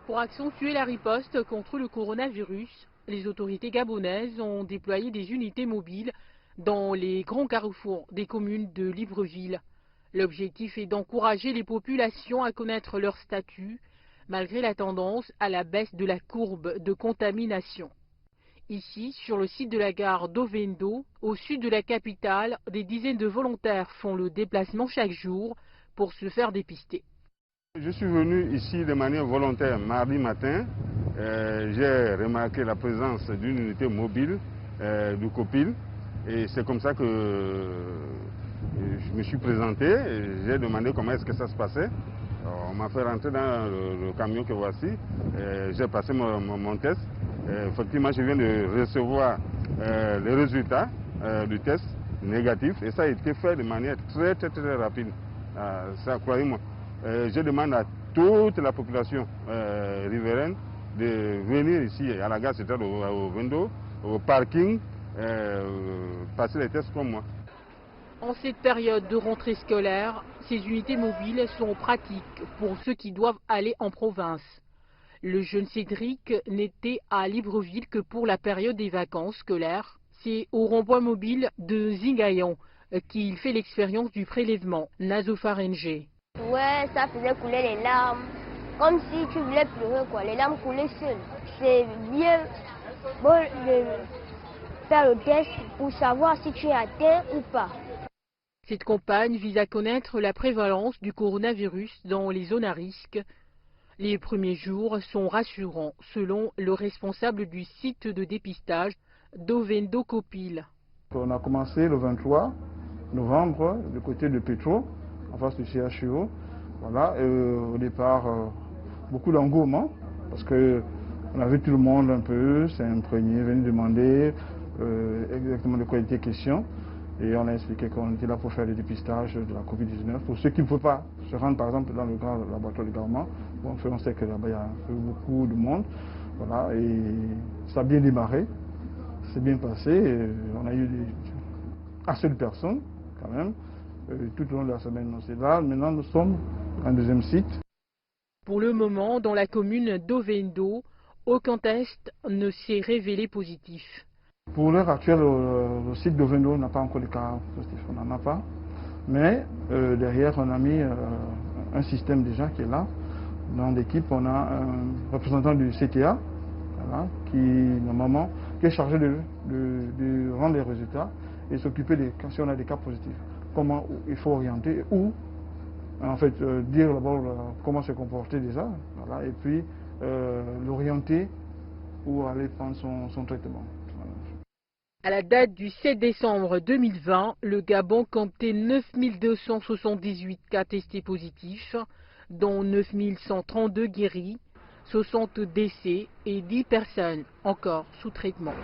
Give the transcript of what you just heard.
Pour accentuer la riposte contre le coronavirus, les autorités gabonaises ont déployé des unités mobiles dans les grands carrefours des communes de Libreville. L'objectif est d'encourager les populations à connaître leur statut, malgré la tendance à la baisse de la courbe de contamination. Ici, sur le site de la gare d'Ovendo, au sud de la capitale, des dizaines de volontaires font le déplacement chaque jour pour se faire dépister. Je suis venu ici de manière volontaire mardi matin. J'ai remarqué la présence d'une unité mobile du COPIL et c'est comme ça que je me suis présenté. J'ai demandé comment est-ce que ça se passait. Alors, on m'a fait rentrer dans le camion que voici. J'ai passé mon test. Effectivement, je viens de recevoir les résultats du test négatif et ça a été fait de manière très rapide. Ça, croyez-moi. Je demande à toute la population riveraine de venir ici à la gare centrale au Vendo, au parking, passer les tests comme moi. En cette période de rentrée scolaire, ces unités mobiles sont pratiques pour ceux qui doivent aller en province. Le jeune Cédric n'était à Libreville que pour la période des vacances scolaires. C'est au rond-point mobile de Zingayon qu'il fait l'expérience du prélèvement nasopharyngé. Ouais, ça faisait couler les larmes. Comme si tu voulais pleurer, quoi. Les larmes coulaient seules. C'est bien bon de faire le test pour savoir si tu es atteint ou pas. Cette campagne vise à connaître la prévalence du coronavirus dans les zones à risque. Les premiers jours sont rassurants, selon le responsable du site de dépistage d'Ovendo Copil. On a commencé le 23 novembre du côté de Petro, en face du CHU. Voilà, au départ, beaucoup d'engouement, parce qu'on a vu tout le monde un peu s'imprégner, venir demander exactement de quoi était question. Et on a expliqué qu'on était là pour faire le dépistage de la Covid-19. Pour ceux qui ne peuvent pas se rendre, par exemple, dans le grand laboratoire de Garman, bon, on sait que là-bas, il y a beaucoup de monde. Voilà, et ça a bien démarré, c'est bien passé. On a eu assez de personnes, quand même, tout au long de la semaine. C'est là, maintenant, nous sommes à un deuxième site. Pour le moment, dans la commune d'Ovendo, aucun test ne s'est révélé positif. Pour l'heure actuelle, le site d'Ovendo n'a pas encore de cas positifs, on n'en a pas. Mais derrière, on a mis un système déjà qui est là. Dans l'équipe, on a un représentant du CTA, voilà, qui normalement qui est chargé de rendre les résultats et s'occuper des cas si on a des cas positifs. Comment il faut orienter ou en fait dire d'abord comment se comporter déjà, voilà, et puis l'orienter ou aller prendre son traitement. Voilà. À la date du 7 décembre 2020, le Gabon comptait 9278 cas testés positifs, dont 9132 guéris, 60 décès et 10 personnes encore sous traitement.